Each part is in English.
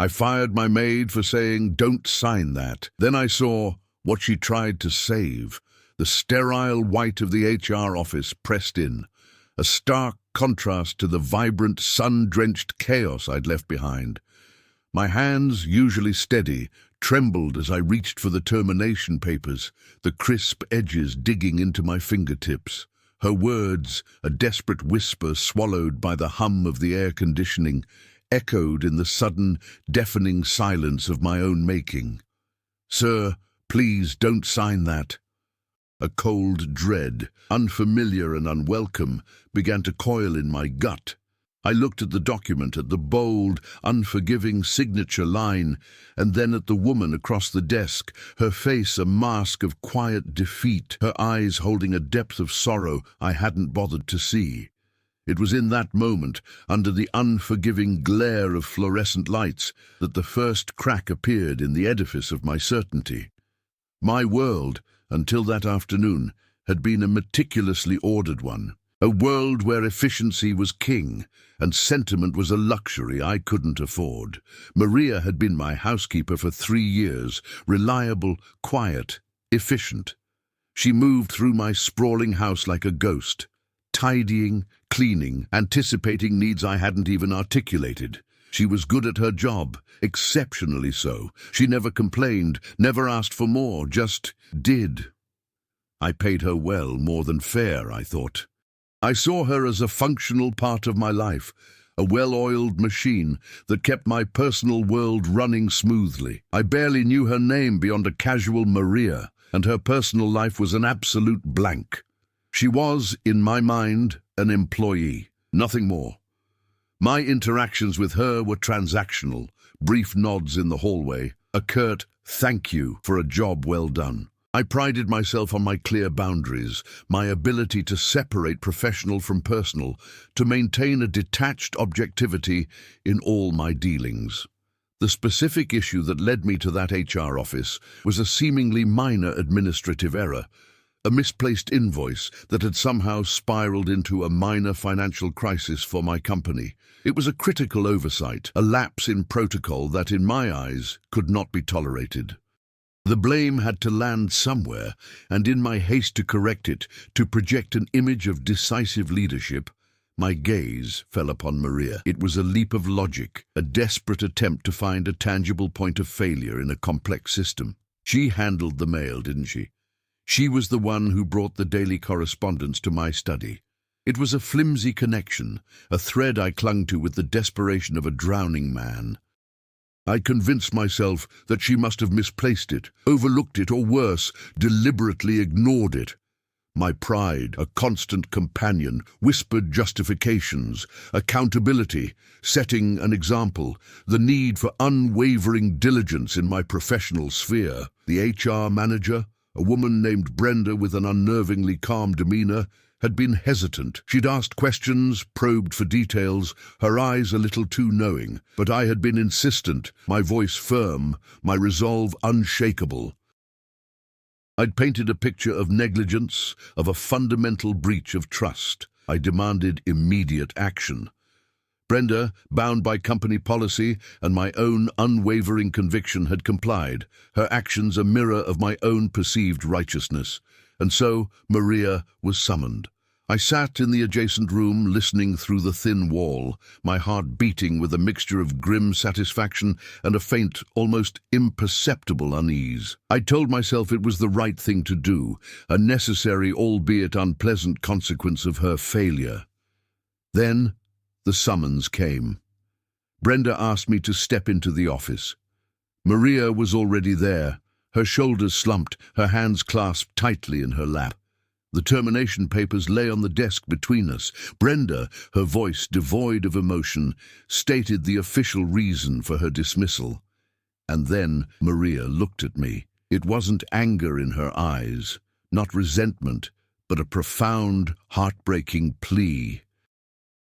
I fired my maid for saying, "Don't sign that." Then I saw what she tried to save, the sterile white of the HR office pressed in, a stark contrast to the vibrant, sun-drenched chaos I'd left behind. My hands, usually steady, trembled as I reached for the termination papers, the crisp edges digging into my fingertips. Her words, a desperate whisper swallowed by the hum of the air conditioning, echoed in the sudden, deafening silence of my own making. "Sir, please don't sign that." A cold dread, unfamiliar and unwelcome, began to coil in my gut. I looked at the document, at the bold, unforgiving signature line, and then at the woman across the desk, her face a mask of quiet defeat, her eyes holding a depth of sorrow I hadn't bothered to see. It was in that moment, under the unforgiving glare of fluorescent lights, that the first crack appeared in the edifice of my certainty. My world, until that afternoon, had been a meticulously ordered one. A world where efficiency was king and sentiment was a luxury I couldn't afford. Maria had been my housekeeper for 3 years, reliable, quiet, efficient. She moved through my sprawling house like a ghost, tidying, cleaning, anticipating needs I hadn't even articulated. She was good at her job, exceptionally so. She never complained, never asked for more, just did. I paid her well, more than fair, I thought. I saw her as a functional part of my life, a well-oiled machine that kept my personal world running smoothly. I barely knew her name beyond a casual Maria, and her personal life was an absolute blank. She was, in my mind, an employee, nothing more. My interactions with her were transactional, brief nods in the hallway, a curt "thank you" for a job well done. I prided myself on my clear boundaries, my ability to separate professional from personal, to maintain a detached objectivity in all my dealings. The specific issue that led me to that HR office was a seemingly minor administrative error, a misplaced invoice that had somehow spiraled into a minor financial crisis for my company. It was a critical oversight, a lapse in protocol that, in my eyes, could not be tolerated. The blame had to land somewhere, and in my haste to correct it, to project an image of decisive leadership, my gaze fell upon Maria. It was a leap of logic, a desperate attempt to find a tangible point of failure in a complex system. She handled the mail, didn't she? She was the one who brought the daily correspondence to my study. It was a flimsy connection, a thread I clung to with the desperation of a drowning man. I convinced myself that she must have misplaced it, overlooked it, or worse, deliberately ignored it. My pride, a constant companion, whispered justifications, accountability, setting an example, the need for unwavering diligence in my professional sphere. The HR manager, a woman named Brenda with an unnervingly calm demeanor, had been hesitant. She'd asked questions, probed for details, her eyes a little too knowing, but I had been insistent, my voice firm, my resolve unshakable. I'd painted a picture of negligence, of a fundamental breach of trust. I demanded immediate action. Brenda, bound by company policy and my own unwavering conviction, had complied, her actions a mirror of my own perceived righteousness. And so Maria was summoned. I sat in the adjacent room, listening through the thin wall, my heart beating with a mixture of grim satisfaction and a faint, almost imperceptible unease. I told myself it was the right thing to do, a necessary, albeit unpleasant, consequence of her failure. Then the summons came. Brenda asked me to step into the office. Maria was already there, her shoulders slumped, her hands clasped tightly in her lap. The termination papers lay on the desk between us. Brenda, her voice devoid of emotion, stated the official reason for her dismissal. And then Maria looked at me. It wasn't anger in her eyes, not resentment, but a profound, heartbreaking plea.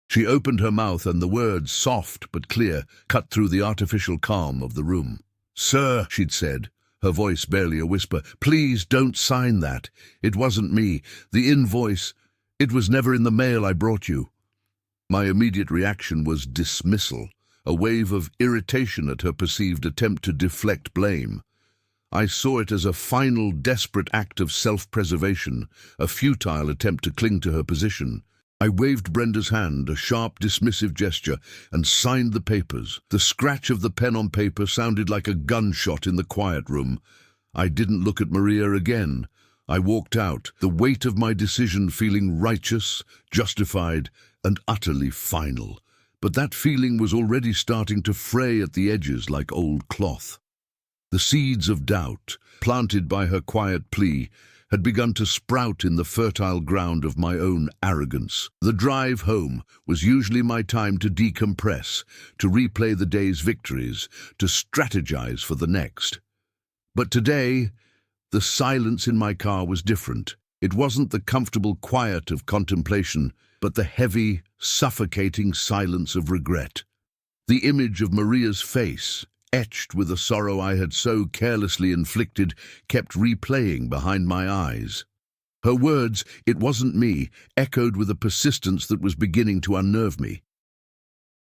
She opened her mouth, and the words, soft but clear, cut through the artificial calm of the room. "Sir," she'd said, her voice barely a whisper, "please don't sign that. It wasn't me. The invoice, it was never in the mail I brought you." My immediate reaction was dismissal. a wave of irritation at her perceived attempt to deflect blame. I saw it as a final, desperate act of self-preservation, a futile attempt to cling to her position. I waved Brenda's hand, a sharp, dismissive gesture, and signed the papers. The scratch of the pen on paper sounded like a gunshot in the quiet room. I didn't look at Maria again. I walked out, the weight of my decision feeling righteous, justified, and utterly final. But that feeling was already starting to fray at the edges like old cloth. The seeds of doubt, planted by her quiet plea, had begun to sprout in the fertile ground of my own arrogance. The drive home was usually my time to decompress, to replay the day's victories, to strategize for the next. But today, the silence in my car was different. It wasn't the comfortable quiet of contemplation, but the heavy, suffocating silence of regret. The image of Maria's face, etched with the sorrow I had so carelessly inflicted, kept replaying behind my eyes. Her words, "It wasn't me," echoed with a persistence that was beginning to unnerve me.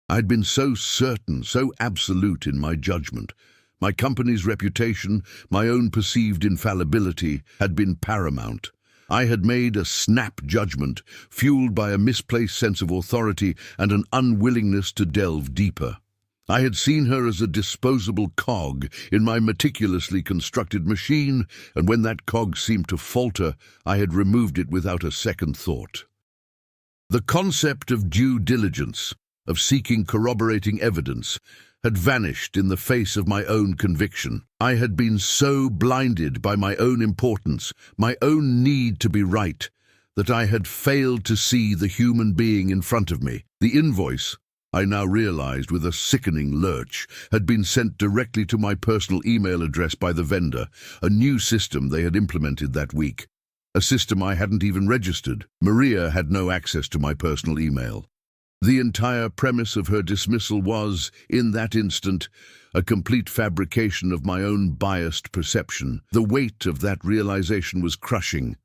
I'd been so certain, so absolute in my judgment. My company's reputation, my own perceived infallibility, had been paramount. I had made a snap judgment, fueled by a misplaced sense of authority and an unwillingness to delve deeper. I had seen her as a disposable cog in my meticulously constructed machine, and when that cog seemed to falter, I had removed it without a second thought. The concept of due diligence, of seeking corroborating evidence, had vanished in the face of my own conviction. I had been so blinded by my own importance, my own need to be right, that I had failed to see the human being in front of me. The invoice, I now realized with a sickening lurch, had been sent directly to my personal email address by the vendor, a new system they had implemented that week. A system I hadn't even registered. Maria had no access to my personal email. The entire premise of her dismissal was, in that instant, a complete fabrication of my own biased perception. The weight of that realization was crushing.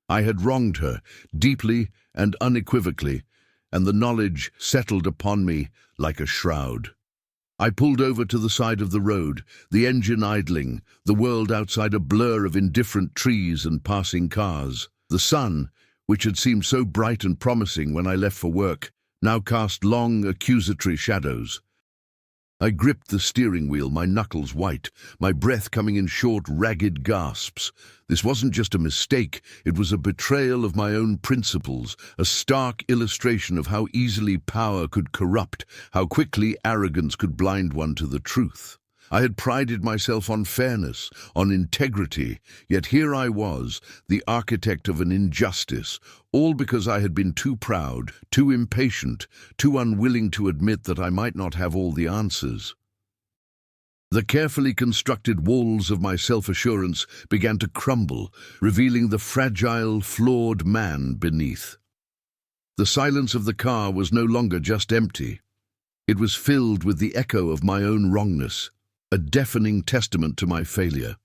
I had wronged her, deeply and unequivocally, and the knowledge settled upon me like a shroud. I pulled over to the side of the road, the engine idling, the world outside a blur of indifferent trees and passing cars. The sun, which had seemed so bright and promising when I left for work, now cast long, accusatory shadows. I gripped the steering wheel, my knuckles white, my breath coming in short, ragged gasps. This wasn't just a mistake, it was a betrayal of my own principles, a stark illustration of how easily power could corrupt, how quickly arrogance could blind one to the truth. I had prided myself on fairness, on integrity, yet here I was, the architect of an injustice, all because I had been too proud, too impatient, too unwilling to admit that I might not have all the answers. The carefully constructed walls of my self-assurance began to crumble, revealing the fragile, flawed man beneath. The silence of the car was no longer just empty. It was filled with the echo of my own wrongness, a deafening testament to my failure.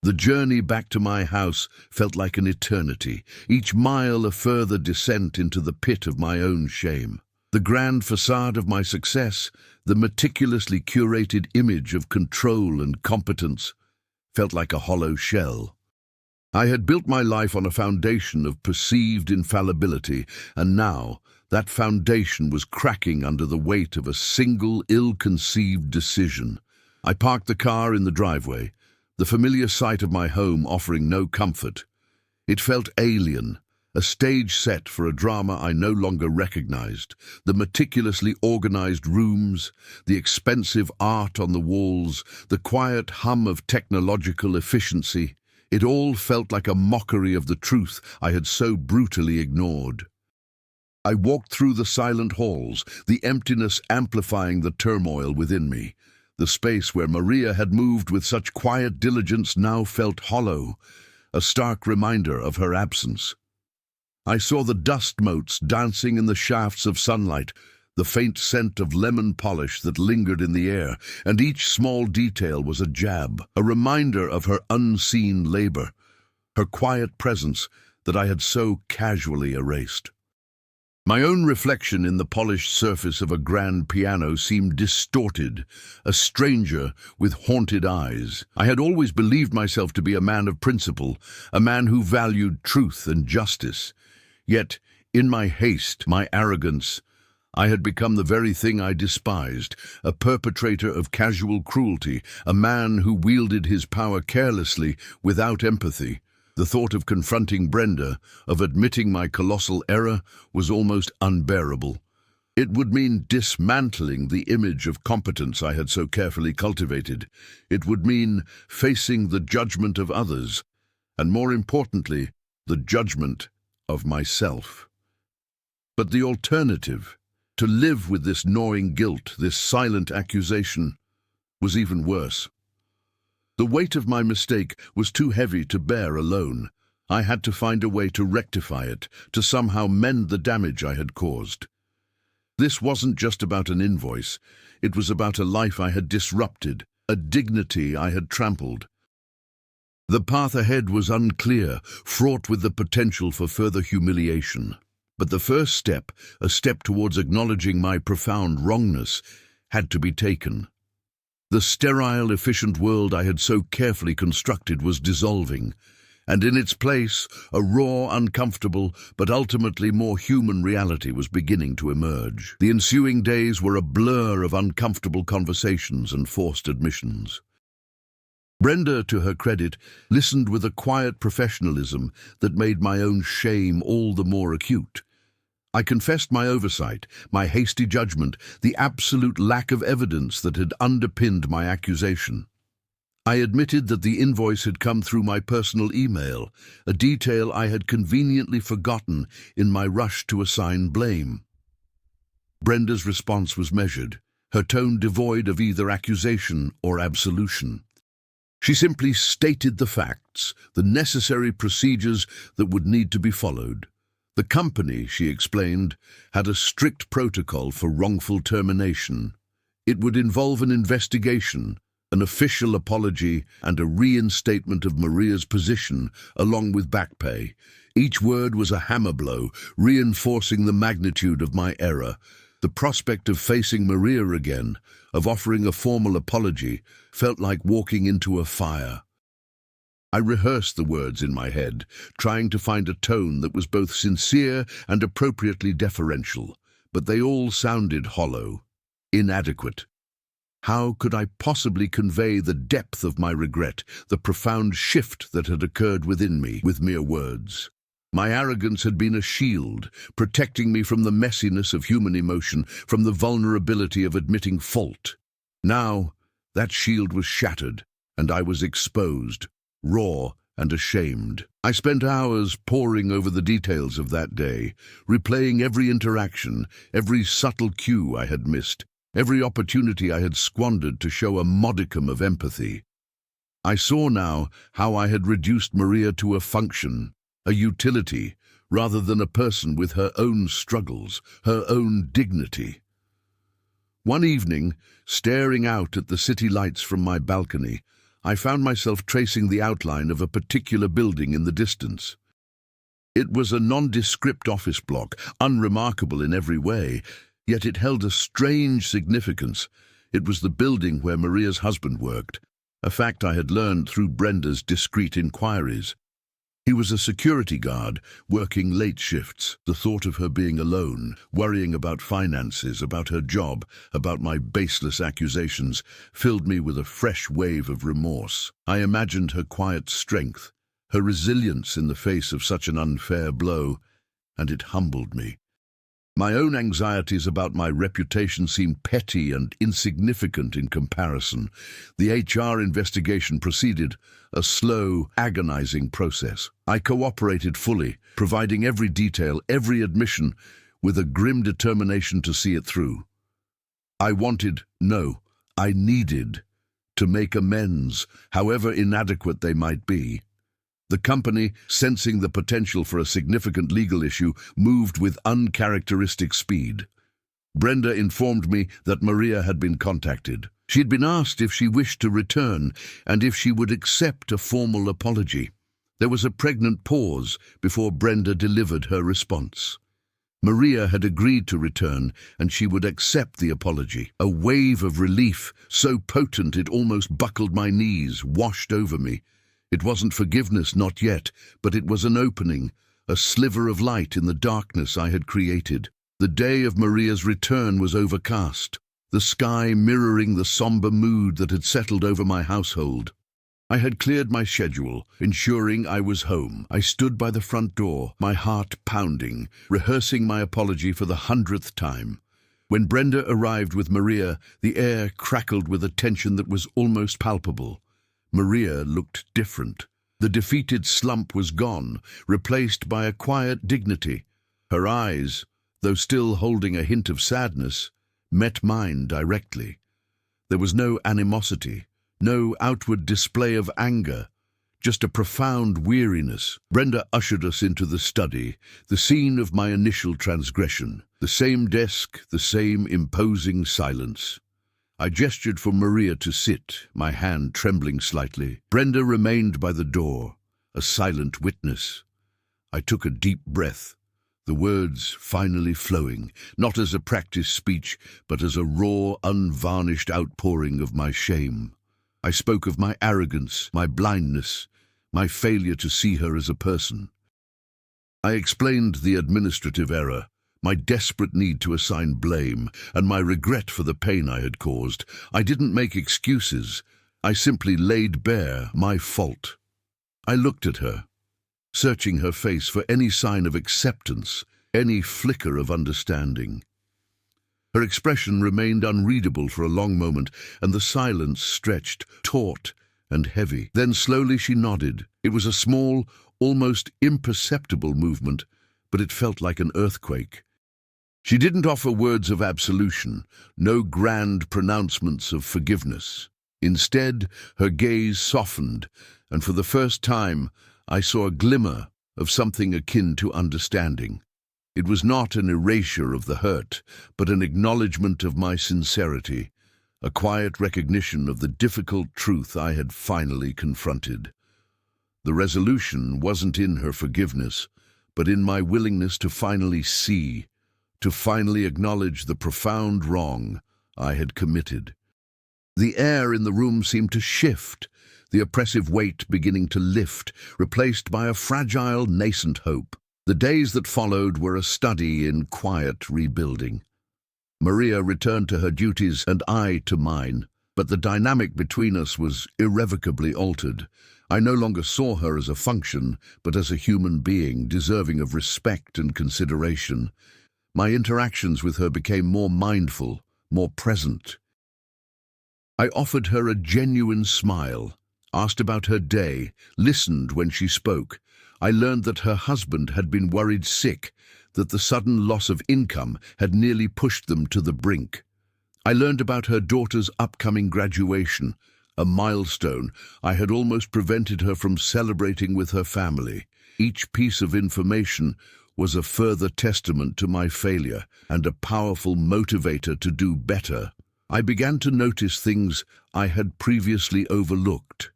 The journey back to my house felt like an eternity, each mile a further descent into the pit of my own shame. The grand facade of my success, the meticulously curated image of control and competence, felt like a hollow shell. I had built my life on a foundation of perceived infallibility, and now that foundation was cracking under the weight of a single ill-conceived decision. I parked the car in the driveway, the familiar sight of my home offering no comfort. It felt alien, a stage set for a drama I no longer recognized. The meticulously organized rooms, the expensive art on the walls, the quiet hum of technological efficiency, it all felt like a mockery of the truth I had so brutally ignored. I walked through the silent halls, the emptiness amplifying the turmoil within me. The space where Maria had moved with such quiet diligence now felt hollow, a stark reminder of her absence. I saw the dust motes dancing in the shafts of sunlight, the faint scent of lemon polish that lingered in the air, and each small detail was a jab, a reminder of her unseen labor, her quiet presence that I had so casually erased. My own reflection in the polished surface of a grand piano seemed distorted, a stranger with haunted eyes. I had always believed myself to be a man of principle, a man who valued truth and justice. Yet, in my haste, my arrogance, I had become the very thing I despised, a perpetrator of casual cruelty, a man who wielded his power carelessly, without empathy. The thought of confronting Brenda, of admitting my colossal error, was almost unbearable. It would mean dismantling the image of competence I had so carefully cultivated. It would mean facing the judgment of others, and more importantly, the judgment of myself. But the alternative, to live with this gnawing guilt, this silent accusation, was even worse. The weight of my mistake was too heavy to bear alone. I had to find a way to rectify it, to somehow mend the damage I had caused. This wasn't just about an invoice. It was about a life I had disrupted, a dignity I had trampled. The path ahead was unclear, fraught with the potential for further humiliation. But the first step, a step towards acknowledging my profound wrongness, had to be taken. The sterile, efficient world I had so carefully constructed was dissolving, and in its place, a raw, uncomfortable, but ultimately more human reality was beginning to emerge. The ensuing days were a blur of uncomfortable conversations and forced admissions. Brenda, to her credit, listened with a quiet professionalism that made my own shame all the more acute. I confessed my oversight, my hasty judgment, the absolute lack of evidence that had underpinned my accusation. I admitted that the invoice had come through my personal email, a detail I had conveniently forgotten in my rush to assign blame. Brenda's response was measured, her tone devoid of either accusation or absolution. She simply stated the facts, the necessary procedures that would need to be followed. The company, she explained, had a strict protocol for wrongful termination. It would involve an investigation, an official apology, and a reinstatement of Maria's position, along with back pay. Each word was a hammer blow, reinforcing the magnitude of my error. The prospect of facing Maria again, of offering a formal apology, felt like walking into a fire. I rehearsed the words in my head, trying to find a tone that was both sincere and appropriately deferential, but they all sounded hollow, inadequate. How could I possibly convey the depth of my regret, the profound shift that had occurred within me, with mere words? My arrogance had been a shield, protecting me from the messiness of human emotion, from the vulnerability of admitting fault. Now, that shield was shattered, and I was exposed, raw and ashamed. I spent hours poring over the details of that day, replaying every interaction, every subtle cue I had missed, every opportunity I had squandered to show a modicum of empathy. I saw now how I had reduced Maria to a function, a utility, rather than a person with her own struggles, her own dignity. One evening, staring out at the city lights from my balcony, I found myself tracing the outline of a particular building in the distance. It was a nondescript office block, unremarkable in every way, yet it held a strange significance. It was the building where Maria's husband worked, a fact I had learned through Brenda's discreet inquiries. He was a security guard, working late shifts. The thought of her being alone, worrying about finances, about her job, about my baseless accusations, filled me with a fresh wave of remorse. I imagined her quiet strength, her resilience in the face of such an unfair blow, and it humbled me. My own anxieties about my reputation seemed petty and insignificant in comparison. The HR investigation proceeded, a slow, agonizing process. I cooperated fully, providing every detail, every admission, with a grim determination to see it through. I needed to make amends, however inadequate they might be. The company, sensing the potential for a significant legal issue, moved with uncharacteristic speed. Brenda informed me that Maria had been contacted. She had been asked if she wished to return and if she would accept a formal apology. There was a pregnant pause before Brenda delivered her response. Maria had agreed to return, and she would accept the apology. A wave of relief, so potent it almost buckled my knees, washed over me. It wasn't forgiveness, not yet, but it was an opening, a sliver of light in the darkness I had created. The day of Maria's return was overcast, the sky mirroring the somber mood that had settled over my household. I had cleared my schedule, ensuring I was home. I stood by the front door, my heart pounding, rehearsing my apology for the 100th time. When Brenda arrived with Maria, the air crackled with a tension that was almost palpable. Maria looked different. The defeated slump was gone, replaced by a quiet dignity. Her eyes, though still holding a hint of sadness, met mine directly. There was no animosity, no outward display of anger, just a profound weariness. Brenda ushered us into the study, the scene of my initial transgression. The same desk, the same imposing silence. I gestured for Maria to sit, my hand trembling slightly. Brenda remained by the door, a silent witness. I took a deep breath, the words finally flowing, not as a practiced speech, but as a raw, unvarnished outpouring of my shame. I spoke of my arrogance, my blindness, my failure to see her as a person. I explained the administrative error, my desperate need to assign blame, and my regret for the pain I had caused. I didn't make excuses. I simply laid bare my fault. I looked at her, searching her face for any sign of acceptance, any flicker of understanding. Her expression remained unreadable for a long moment, and the silence stretched, taut and heavy. Then slowly she nodded. It was a small, almost imperceptible movement, but it felt like an earthquake. She didn't offer words of absolution, no grand pronouncements of forgiveness. Instead, her gaze softened, and for the first time, I saw a glimmer of something akin to understanding. It was not an erasure of the hurt, but an acknowledgement of my sincerity, a quiet recognition of the difficult truth I had finally confronted. The resolution wasn't in her forgiveness, but in my willingness to finally see, to finally acknowledge the profound wrong I had committed. The air in the room seemed to shift, the oppressive weight beginning to lift, replaced by a fragile, nascent hope. The days that followed were a study in quiet rebuilding. Maria returned to her duties and I to mine, but the dynamic between us was irrevocably altered. I no longer saw her as a function, but as a human being deserving of respect and consideration. My interactions with her became more mindful, more present. I offered her a genuine smile, asked about her day, listened when she spoke. I learned that her husband had been worried sick, that the sudden loss of income had nearly pushed them to the brink. I learned about her daughter's upcoming graduation, a milestone I had almost prevented her from celebrating with her family. Each piece of information was a further testament to my failure and a powerful motivator to do better. I began to notice things I had previously overlooked.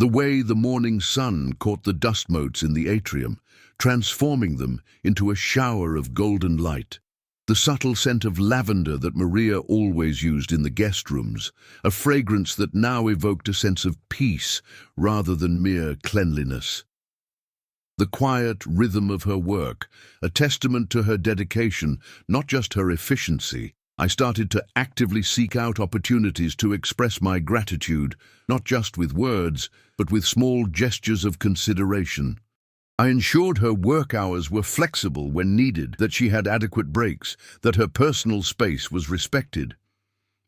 The way the morning sun caught the dust motes in the atrium, transforming them into a shower of golden light. The subtle scent of lavender that Maria always used in the guest rooms, a fragrance that now evoked a sense of peace rather than mere cleanliness. The quiet rhythm of her work, a testament to her dedication, not just her efficiency. I started to actively seek out opportunities to express my gratitude, not just with words, but with small gestures of consideration. I ensured her work hours were flexible when needed, that she had adequate breaks, that her personal space was respected.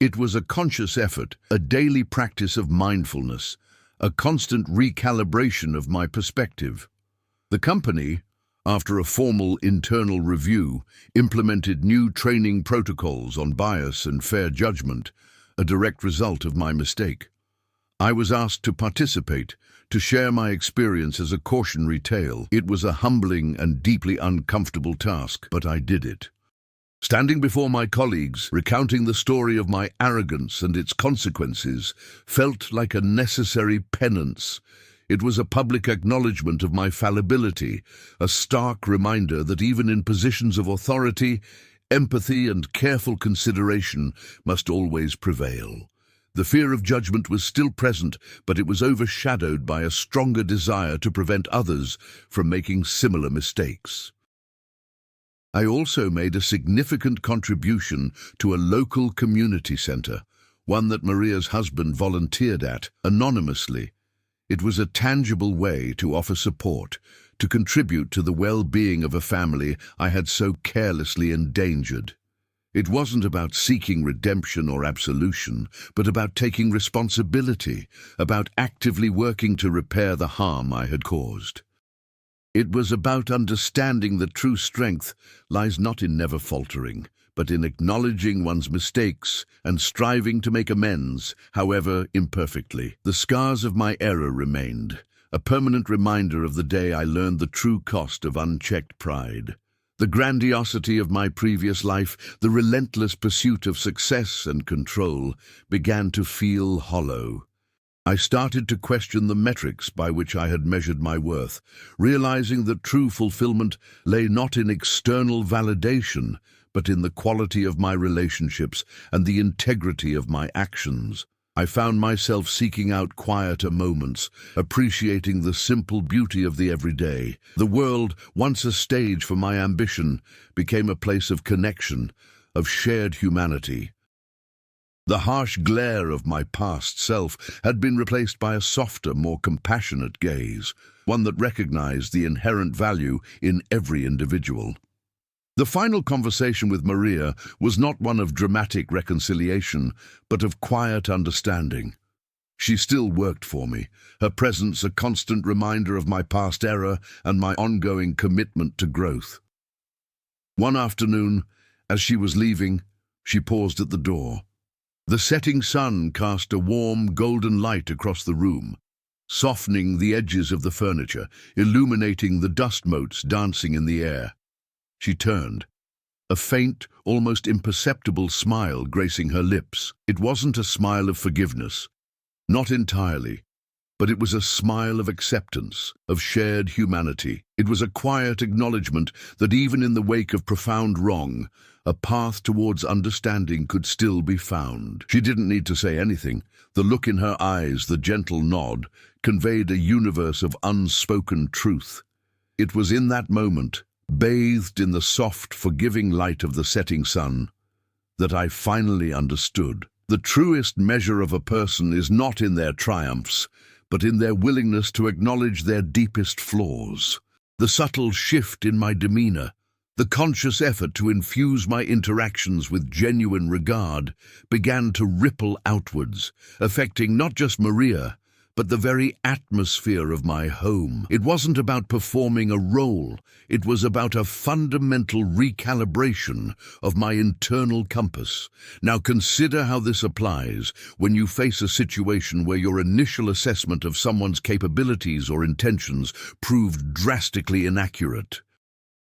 It was a conscious effort, a daily practice of mindfulness, a constant recalibration of my perspective. The company, after a formal internal review, implemented new training protocols on bias and fair judgment, a direct result of my mistake. I was asked to participate, to share my experience as a cautionary tale. It was a humbling and deeply uncomfortable task, but I did it. Standing before my colleagues, recounting the story of my arrogance and its consequences, felt like a necessary penance. It was a public acknowledgement of my fallibility, a stark reminder that even in positions of authority, empathy and careful consideration must always prevail. The fear of judgment was still present, but it was overshadowed by a stronger desire to prevent others from making similar mistakes. I also made a significant contribution to a local community centre, one that Maria's husband volunteered at, anonymously. It was a tangible way to offer support, to contribute to the well-being of a family I had so carelessly endangered. It wasn't about seeking redemption or absolution, but about taking responsibility, about actively working to repair the harm I had caused. It was about understanding that true strength lies not in never faltering, but in acknowledging one's mistakes and striving to make amends, however imperfectly. The scars of my error remained, a permanent reminder of the day I learned the true cost of unchecked pride. The grandiosity of my previous life, the relentless pursuit of success and control, began to feel hollow. I started to question the metrics by which I had measured my worth, realizing that true fulfillment lay not in external validation, but in the quality of my relationships and the integrity of my actions. I found myself seeking out quieter moments, appreciating the simple beauty of the everyday. The world, once a stage for my ambition, became a place of connection, of shared humanity. The harsh glare of my past self had been replaced by a softer, more compassionate gaze, one that recognized the inherent value in every individual. The final conversation with Maria was not one of dramatic reconciliation, but of quiet understanding. She still worked for me, her presence a constant reminder of my past error and my ongoing commitment to growth. One afternoon, as she was leaving, she paused at the door. The setting sun cast a warm, golden light across the room, softening the edges of the furniture, illuminating the dust motes dancing in the air. She turned, a faint, almost imperceptible smile gracing her lips. It wasn't a smile of forgiveness, not entirely, but it was a smile of acceptance, of shared humanity. It was a quiet acknowledgement that even in the wake of profound wrong, a path towards understanding could still be found. She didn't need to say anything. The look in her eyes, the gentle nod, conveyed a universe of unspoken truth. It was in that moment, bathed in the soft, forgiving light of the setting sun, that I finally understood. The truest measure of a person is not in their triumphs, but in their willingness to acknowledge their deepest flaws. The subtle shift in my demeanor, the conscious effort to infuse my interactions with genuine regard, began to ripple outwards, affecting not just Maria, but the very atmosphere of my home. It wasn't about performing a role, it was about a fundamental recalibration of my internal compass. Now consider how this applies when you face a situation where your initial assessment of someone's capabilities or intentions proved drastically inaccurate.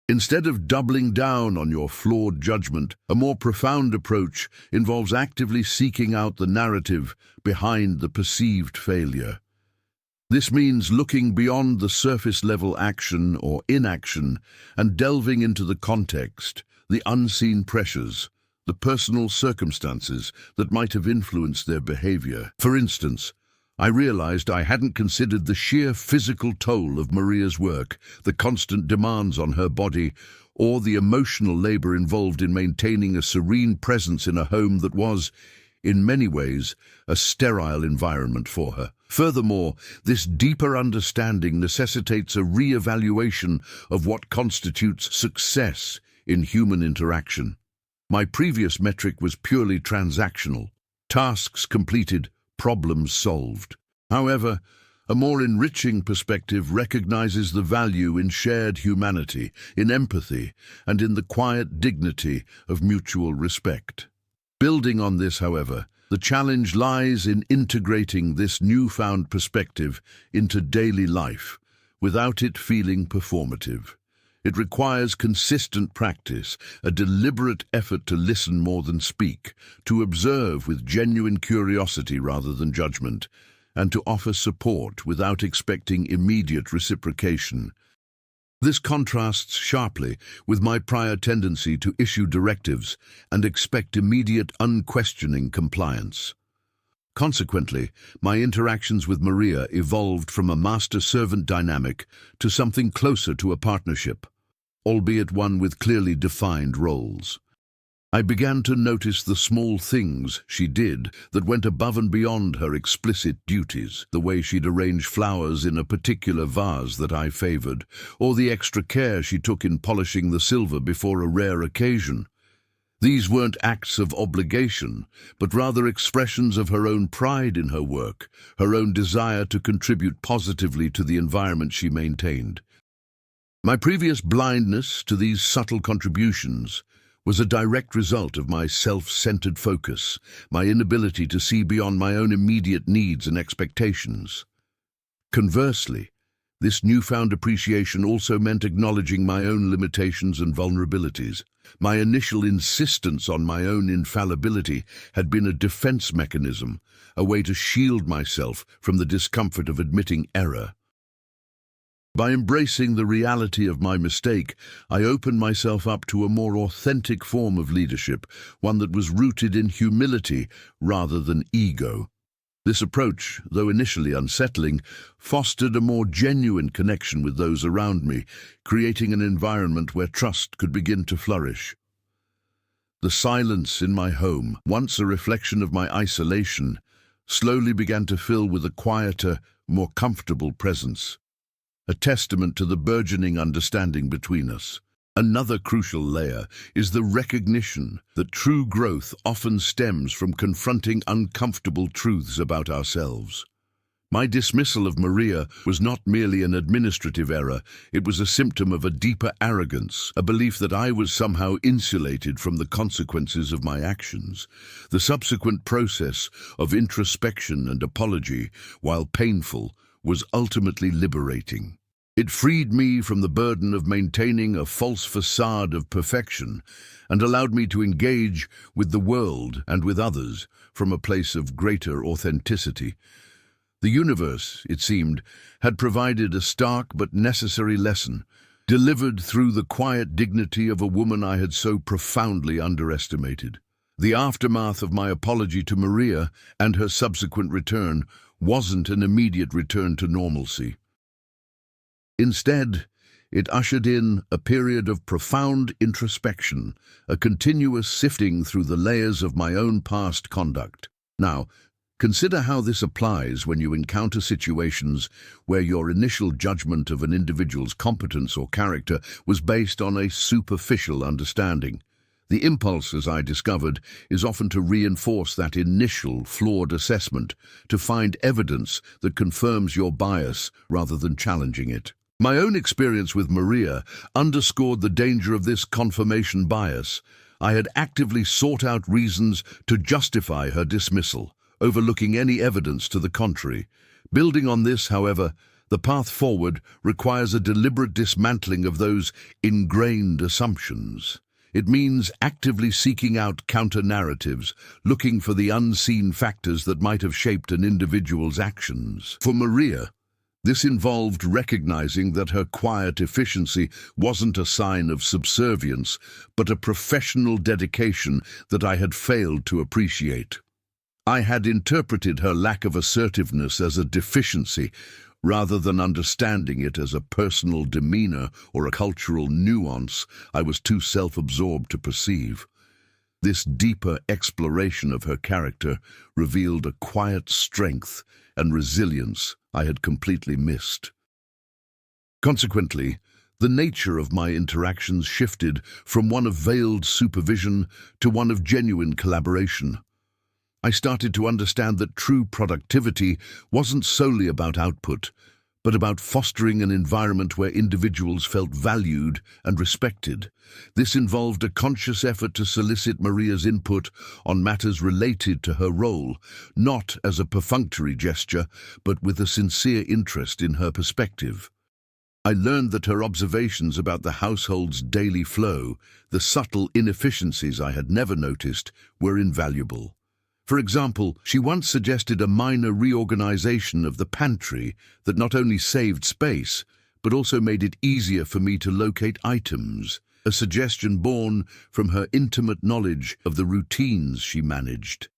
Instead of doubling down on your flawed judgment, a more profound approach involves actively seeking out the narrative behind the perceived failure. This means looking beyond the surface-level action or inaction and delving into the context, the unseen pressures, the personal circumstances that might have influenced their behavior. For instance, I realized I hadn't considered the sheer physical toll of Maria's work, the constant demands on her body, or the emotional labor involved in maintaining a serene presence in a home that was, in many ways, a sterile environment for her. Furthermore, this deeper understanding necessitates a re-evaluation of what constitutes success in human interaction. My previous metric was purely transactional: tasks completed, problems solved. However, a more enriching perspective recognizes the value in shared humanity, in empathy, and in the quiet dignity of mutual respect. Building on this, however, the challenge lies in integrating this newfound perspective into daily life, without it feeling performative. It requires consistent practice, a deliberate effort to listen more than speak, to observe with genuine curiosity rather than judgment, and to offer support without expecting immediate reciprocation. This contrasts sharply with my prior tendency to issue directives and expect immediate, unquestioning compliance. Consequently, my interactions with Maria evolved from a master-servant dynamic to something closer to a partnership, albeit one with clearly defined roles. I began to notice the small things she did that went above and beyond her explicit duties, the way she'd arrange flowers in a particular vase that I favored, or the extra care she took in polishing the silver before a rare occasion. These weren't acts of obligation, but rather expressions of her own pride in her work, her own desire to contribute positively to the environment she maintained. My previous blindness to these subtle contributions was a direct result of my self-centered focus, my inability to see beyond my own immediate needs and expectations. Conversely, this newfound appreciation also meant acknowledging my own limitations and vulnerabilities. My initial insistence on my own infallibility had been a defense mechanism, a way to shield myself from the discomfort of admitting error. By embracing the reality of my mistake, I opened myself up to a more authentic form of leadership, one that was rooted in humility rather than ego. This approach, though initially unsettling, fostered a more genuine connection with those around me, creating an environment where trust could begin to flourish. The silence in my home, once a reflection of my isolation, slowly began to fill with a quieter, more comfortable presence, a testament to the burgeoning understanding between us. Another crucial layer is the recognition that true growth often stems from confronting uncomfortable truths about ourselves. My dismissal of Maria was not merely an administrative error, it was a symptom of a deeper arrogance, a belief that I was somehow insulated from the consequences of my actions. The subsequent process of introspection and apology, while painful, was ultimately liberating. It freed me from the burden of maintaining a false facade of perfection and allowed me to engage with the world and with others from a place of greater authenticity. The universe, it seemed, had provided a stark but necessary lesson, delivered through the quiet dignity of a woman I had so profoundly underestimated. The aftermath of my apology to Maria and her subsequent return wasn't an immediate return to normalcy. Instead, it ushered in a period of profound introspection, a continuous sifting through the layers of my own past conduct. Now, consider how this applies when you encounter situations where your initial judgment of an individual's competence or character was based on a superficial understanding. The impulse, as I discovered, is often to reinforce that initial flawed assessment, to find evidence that confirms your bias rather than challenging it. My own experience with Maria underscored the danger of this confirmation bias. I had actively sought out reasons to justify her dismissal, overlooking any evidence to the contrary. Building on this, however, the path forward requires a deliberate dismantling of those ingrained assumptions. It means actively seeking out counter-narratives, looking for the unseen factors that might have shaped an individual's actions. For Maria, this involved recognizing that her quiet efficiency wasn't a sign of subservience, but a professional dedication that I had failed to appreciate. I had interpreted her lack of assertiveness as a deficiency, rather than understanding it as a personal demeanor or a cultural nuance I was too self-absorbed to perceive. This deeper exploration of her character revealed a quiet strength and resilience I had completely missed. Consequently, the nature of my interactions shifted from one of veiled supervision to one of genuine collaboration. I started to understand that true productivity wasn't solely about output, but about fostering an environment where individuals felt valued and respected. This involved a conscious effort to solicit Maria's input on matters related to her role, not as a perfunctory gesture, but with a sincere interest in her perspective. I learned that her observations about the household's daily flow, the subtle inefficiencies I had never noticed, were invaluable. For example, she once suggested a minor reorganization of the pantry that not only saved space, but also made it easier for me to locate items, a suggestion born from her intimate knowledge of the routines she managed.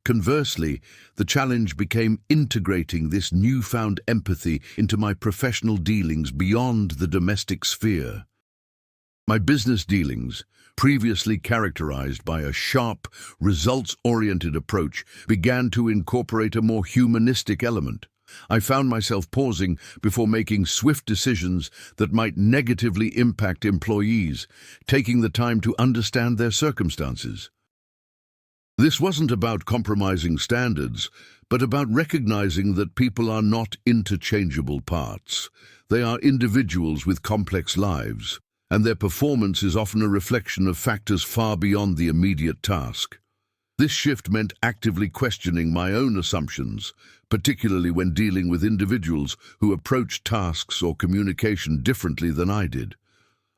Conversely, the challenge became integrating this newfound empathy into my professional dealings beyond the domestic sphere. My business dealings, previously characterized by a sharp, results-oriented approach, began to incorporate a more humanistic element. I found myself pausing before making swift decisions that might negatively impact employees, taking the time to understand their circumstances. This wasn't about compromising standards, but about recognizing that people are not interchangeable parts. They are individuals with complex lives, and their performance is often a reflection of factors far beyond the immediate task. This shift meant actively questioning my own assumptions, particularly when dealing with individuals who approach tasks or communication differently than I did.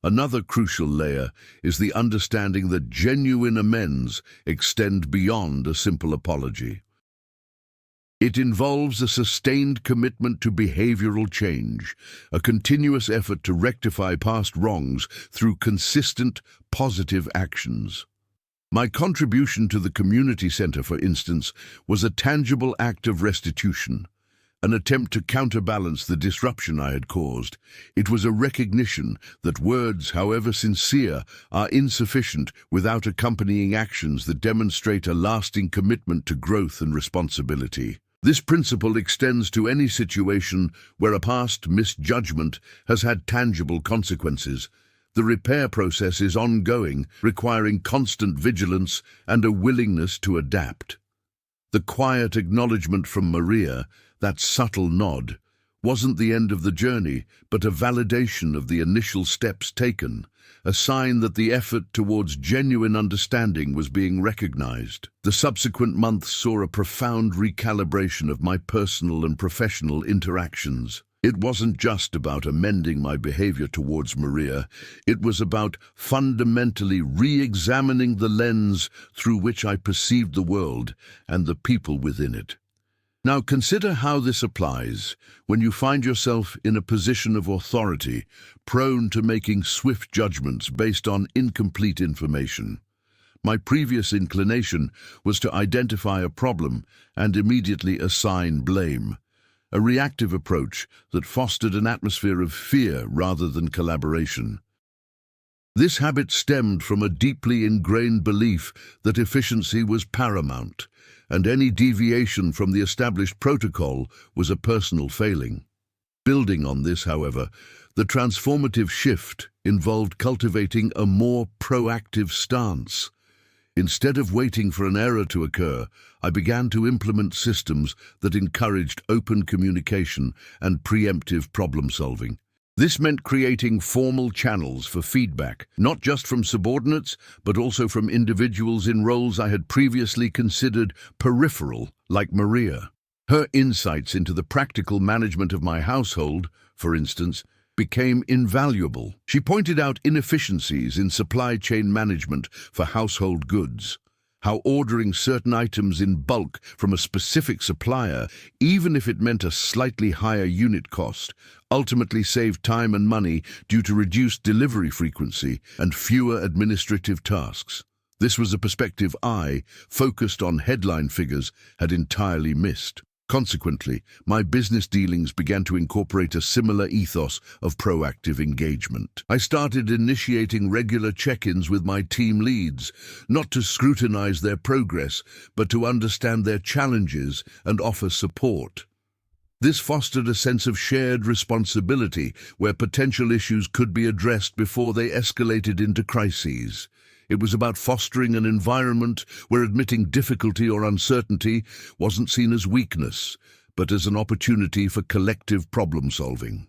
Another crucial layer is the understanding that genuine amends extend beyond a simple apology. It involves a sustained commitment to behavioral change, a continuous effort to rectify past wrongs through consistent, positive actions. My contribution to the community center, for instance, was a tangible act of restitution, an attempt to counterbalance the disruption I had caused. It was a recognition that words, however sincere, are insufficient without accompanying actions that demonstrate a lasting commitment to growth and responsibility. This principle extends to any situation where a past misjudgment has had tangible consequences. The repair process is ongoing, requiring constant vigilance and a willingness to adapt. The quiet acknowledgement from Maria, that subtle nod, wasn't the end of the journey, but a validation of the initial steps taken, a sign that the effort towards genuine understanding was being recognized. The subsequent months saw a profound recalibration of my personal and professional interactions. It wasn't just about amending my behavior towards Maria, it was about fundamentally re-examining the lens through which I perceived the world and the people within it. Now consider how this applies when you find yourself in a position of authority, prone to making swift judgments based on incomplete information. My previous inclination was to identify a problem and immediately assign blame, a reactive approach that fostered an atmosphere of fear rather than collaboration. This habit stemmed from a deeply ingrained belief that efficiency was paramount, and any deviation from the established protocol was a personal failing. Building on this, however, the transformative shift involved cultivating a more proactive stance. Instead of waiting for an error to occur, I began to implement systems that encouraged open communication and preemptive problem-solving. This meant creating formal channels for feedback, not just from subordinates, but also from individuals in roles I had previously considered peripheral, like Maria. Her insights into the practical management of my household, for instance, became invaluable. She pointed out inefficiencies in supply chain management for household goods, how ordering certain items in bulk from a specific supplier, even if it meant a slightly higher unit cost, ultimately saved time and money due to reduced delivery frequency and fewer administrative tasks. This was a perspective I, focused on headline figures, had entirely missed. Consequently, my business dealings began to incorporate a similar ethos of proactive engagement. I started initiating regular check-ins with my team leads, not to scrutinize their progress, but to understand their challenges and offer support. This fostered a sense of shared responsibility where potential issues could be addressed before they escalated into crises. It was about fostering an environment where admitting difficulty or uncertainty wasn't seen as weakness, but as an opportunity for collective problem-solving.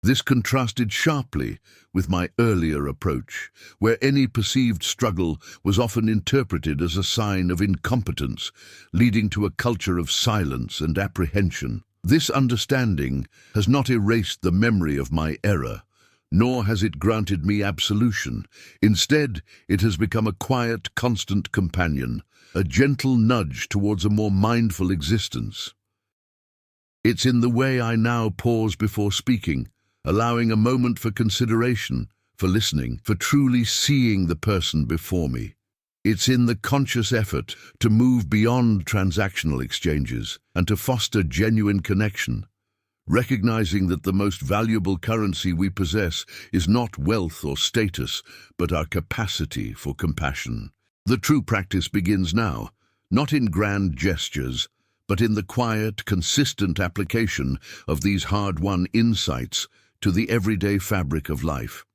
This contrasted sharply with my earlier approach, where any perceived struggle was often interpreted as a sign of incompetence, leading to a culture of silence and apprehension. This understanding has not erased the memory of my error, nor has it granted me absolution. Instead, it has become a quiet, constant companion, a gentle nudge towards a more mindful existence. It's in the way I now pause before speaking, allowing a moment for consideration, for listening, for truly seeing the person before me. It's in the conscious effort to move beyond transactional exchanges and to foster genuine connection, recognizing that the most valuable currency we possess is not wealth or status, but our capacity for compassion. The true practice begins now, not in grand gestures, but in the quiet, consistent application of these hard-won insights to the everyday fabric of life.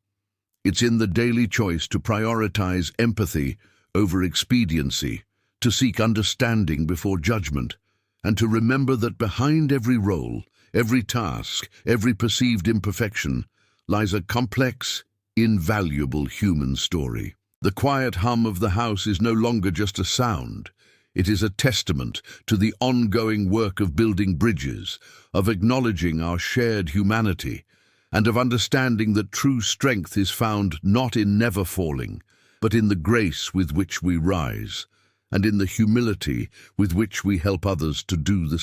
It's in the daily choice to prioritize empathy over expediency, to seek understanding before judgment, and to remember that behind every role, every task, every perceived imperfection, lies a complex, invaluable human story. The quiet hum of the house is no longer just a sound. It is a testament to the ongoing work of building bridges, of acknowledging our shared humanity, and of understanding that true strength is found not in never falling, but in the grace with which we rise, and in the humility with which we help others to do the